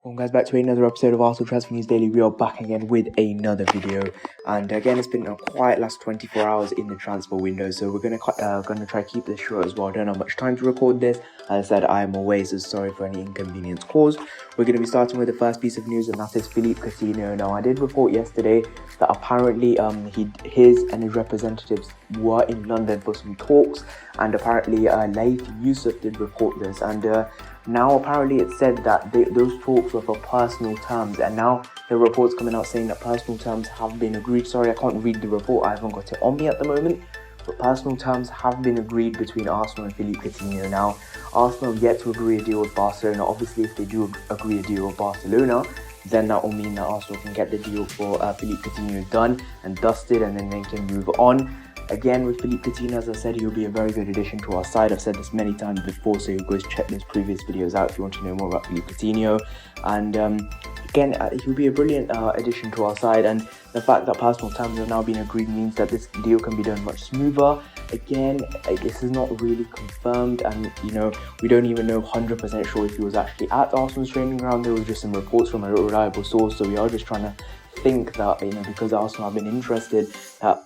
Welcome guys back to another episode of Arsenal Transfer News Daily. We are back again with another video, and again it's been a quiet last 24 hours in the transfer window, so we're gonna try to keep this short as well. I don't have much time to record this. As I said, I am away, so sorry for any inconvenience caused. We're going to be starting with the first piece of news, and that is Philippe Coutinho. Now, I did report yesterday that apparently his and his representatives were in London for some talks, and apparently Laith Yusuf did report this, and now apparently it said that those talks were for personal terms, and now the report's coming out saying that personal terms have been agreed. Sorry, I can't read the report, I haven't got it on me at the moment, but personal terms have been agreed between Arsenal and Philippe Coutinho. Now, Arsenal have yet to agree a deal with Barcelona. Obviously, if they do agree a deal with Barcelona, then that will mean that Arsenal can get the deal for Philippe Coutinho done and dusted, and then they can move on. Again, with Philippe Coutinho, as I said, he'll be a very good addition to our side. I've said this many times before, so go check those previous videos out if you want to know more about Philippe Coutinho. And again, he'll be a brilliant addition to our side, and the fact that personal terms have now been agreed means that this deal can be done much smoother. Again, this is not really confirmed, and we don't even know 100% sure if he was actually at Arsenal's training ground. There was just some reports from a reliable source, so we are just trying to think that because Arsenal have been interested, that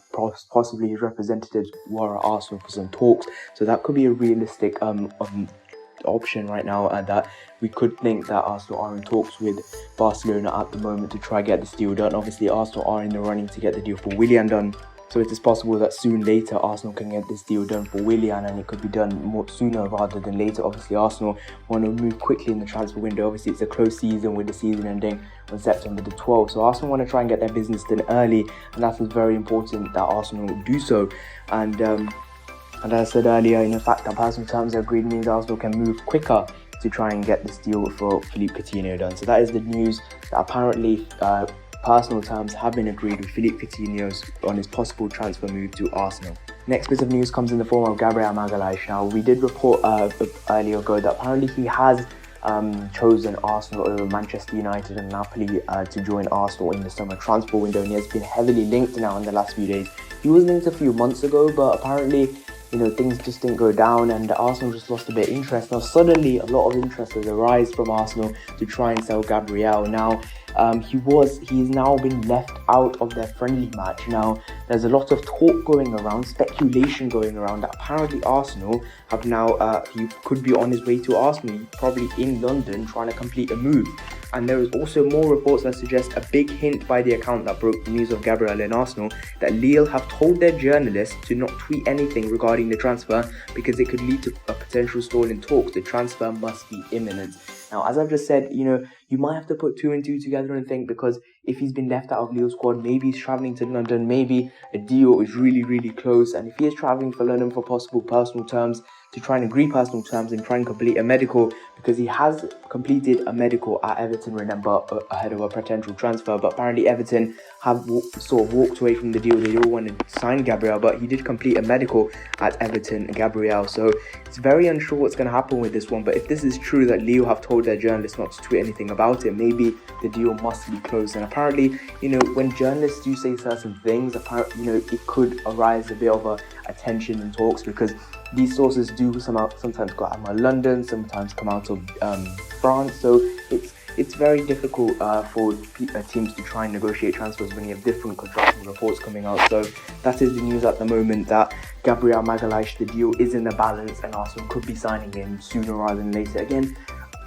possibly his representatives were at Arsenal for some talks. So that could be a realistic option right now, and that we could think that Arsenal are in talks with Barcelona at the moment to try get this deal done. Obviously, Arsenal are in the running to get the deal for Willian done, so it is possible that soon later Arsenal can get this deal done for Willian, and it could be done more sooner rather than later. Obviously, Arsenal want to move quickly in the transfer window. Obviously, it's a close season with the season ending on September the 12th, so Arsenal want to try and get their business done early, and that is very important that Arsenal do so. And as I said earlier, in the fact that personal terms are agreed means Arsenal can move quicker to try and get this deal for Philippe Coutinho done. So that is the news, that apparently personal terms have been agreed with Philippe Coutinho on his possible transfer move to Arsenal. Next bit of news comes in the form of Gabriel. Now, we did report earlier ago that apparently he has chosen Arsenal over Manchester United and Napoli to join Arsenal in the summer transfer window, and he has been heavily linked now in the last few days. He was linked a few months ago, but apparently things just didn't go down, and Arsenal just lost a bit of interest. Now suddenly a lot of interest has arisen from Arsenal to try and sell Gabriel. Now he's now been left out of their friendly match. Now there's a lot of talk going around, speculation going around, that apparently Arsenal have now he could be on his way to Arsenal, probably in London, trying to complete a move. And there is also more reports that suggest a big hint by the account that broke the news of Gabriel in Arsenal, that Lille have told their journalists to not tweet anything regarding the transfer because it could lead to a potential stall in talks. The transfer must be imminent. Now, as I've just said, you might have to put two and two together and think, because if he's been left out of Lille's squad, maybe he's travelling to London, maybe a deal is really, really close. And if he is travelling for London for possible personal terms, to try and agree personal terms and try and complete a medical, because he has completed a medical at Everton, remember, ahead of a potential transfer. But apparently Everton have sort of walked away from the deal. They all wanted to sign Gabriel, but he did complete a medical at Everton, Gabriel. So it's very unsure what's going to happen with this one. But if this is true, that Leo have told their journalists not to tweet anything about it, maybe the deal must be closed. And apparently, when journalists do say certain things, apparently, it could arise a bit of a tension in talks, because these sources do sometimes go out of London, sometimes come out of France. So it's very difficult for teams to try and negotiate transfers when you have different contracting reports coming out. So that is the news at the moment, that Gabriel Magalhaes, the deal is in the balance, and Arsenal could be signing him sooner rather than later. Again,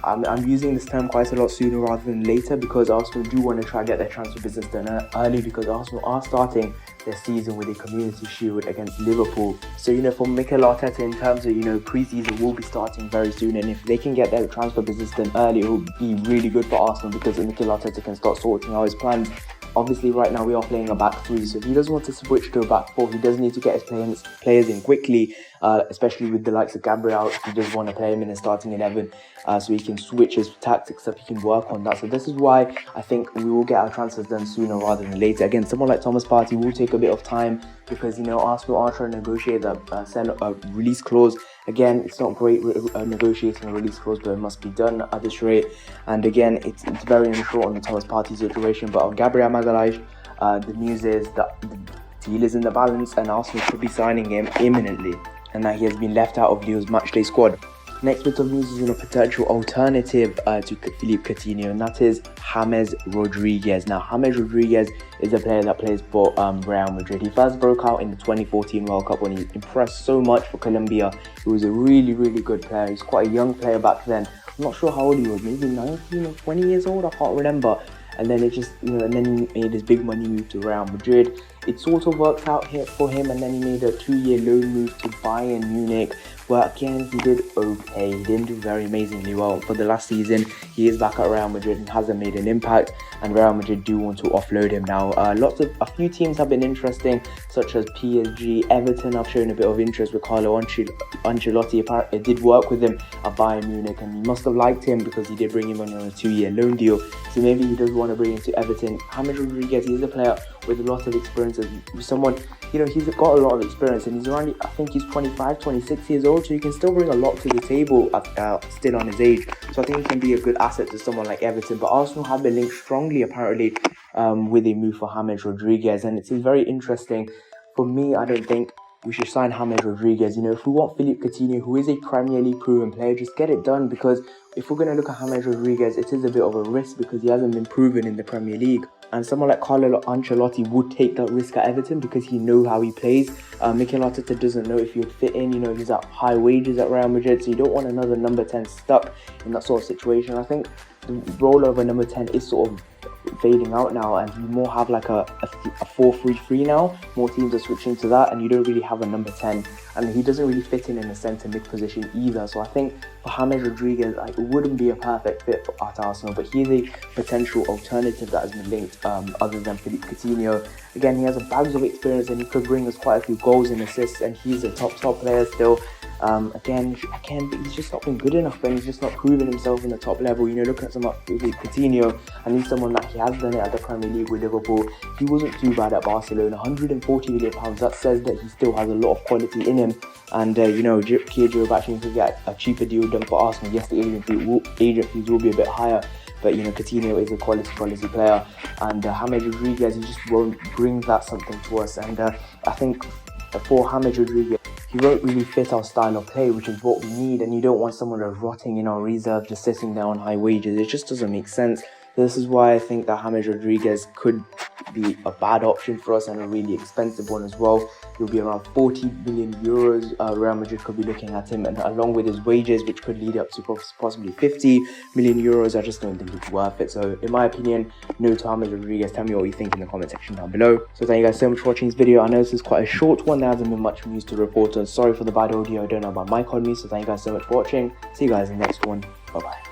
I'm using this term quite a lot, sooner rather than later, because Arsenal do want to try and get their transfer business done early, because Arsenal are starting their season with a Community Shield against Liverpool. So, for Mikel Arteta, in terms of, pre-season will be starting very soon, and if they can get their transfer business done early, it will be really good for Arsenal, because Mikel Arteta can start sorting out his plans. Obviously, right now we are playing a back three, so if he doesn't want to switch to a back four, he does need to get his players in quickly, especially with the likes of Gabriel. He does want to play him in the starting 11, so he can switch his tactics up, he can work on that. So this is why I think we will get our transfers done sooner rather than later. Again, someone like Thomas Partey will take a bit of time, because Arsenal are trying to negotiate a release clause. Again, it's not great negotiating a release clause, but it must be done at this rate. And again, it's very unsure on the Thomas Partey situation. But on Gabriel Magalhaes, the news is that the deal is in the balance, and Arsenal could be signing him imminently, and that he has been left out of Lille's matchday squad. Next bit of news is in a potential alternative to Philippe Coutinho, and that is James Rodriguez. Now, James Rodriguez is a player that plays for Real Madrid. He first broke out in the 2014 World Cup when he impressed so much for Colombia. He was a really, really good player. He's quite a young player back then. I'm not sure how old he was, maybe 19 or 20 years old, I can't remember. And then it just, and then he made his big money move to Real Madrid. It sort of worked out here for him, and then he made a 2-year loan move to Bayern Munich, where again he did okay. He didn't do very amazingly well. For the last season, he is back at Real Madrid and hasn't made an impact, and Real Madrid do want to offload him now. A few teams have been interesting, such as PSG, Everton have shown a bit of interest with Carlo Ancelotti. Apparently, it did work with him at Bayern Munich, and he must have liked him because he did bring him on a 2-year loan deal. So maybe he does want to bring him to Everton. James Rodriguez, he's a player with a lot of experience. Someone, he's got a lot of experience, and he's around, I think he's 25, 26 years old, so he can still bring a lot to the table still on his age. So I think he can be a good asset to someone like Everton. But Arsenal have been linked strongly, apparently, with a move for James Rodriguez, and it's very interesting. For me, I don't think we should sign James Rodriguez. If we want Philippe Coutinho, who is a Premier League proven player, just get it done, because if we're going to look at James Rodriguez, it is a bit of a risk because he hasn't been proven in the Premier League. And someone like Carlo Ancelotti would take that risk at Everton because he knows how he plays. Mikel Arteta doesn't know if he would fit in. He's at high wages at Real Madrid, so you don't want another number 10 stuck in that sort of situation. I think the role of a number 10 is sort of fading out now, and you more have like a 4-3-3 now. More teams are switching to that, and you don't really have a number 10, and he doesn't really fit in a centre mid position either. So I think for James Rodriguez, it wouldn't be a perfect fit at Arsenal, but he is a potential alternative that has been linked other than Philippe Coutinho. Again, he has a bags of experience, and he could bring us quite a few goals and assists, and he's a top player still. Again, he's just not been good enough, and he's just not proven himself in the top level. Looking at someone like Coutinho, and he's someone that he has done it at the Premier League with Liverpool. He wasn't too bad at Barcelona. £140 million. That says that he still has a lot of quality in him. And Gabriel actually could get a cheaper deal done for Arsenal. Yes, the agent fees will be a bit higher, but Coutinho is a quality player, and James Rodriguez, he just won't bring that something to us. And I think for James Rodriguez, he won't really fit our style of play, which is what we need. And you don't want someone that's rotting in our reserve, just sitting there on high wages. It just doesn't make sense. This is why I think that James Rodriguez could be a bad option for us, and a really expensive one as well. He'll be around 40 million euros. Real Madrid could be looking at him, and along with his wages, which could lead up to possibly 50 million euros. I just don't think it's worth it. So in my opinion, no to James Rodriguez. Tell me what you think in the comment section down below. So thank you guys so much for watching this video. I know this is quite a short one. There hasn't been much news to report on. Sorry for the bad audio. I don't know about mic on me. So thank you guys so much for watching. See you guys in the next one. Bye bye.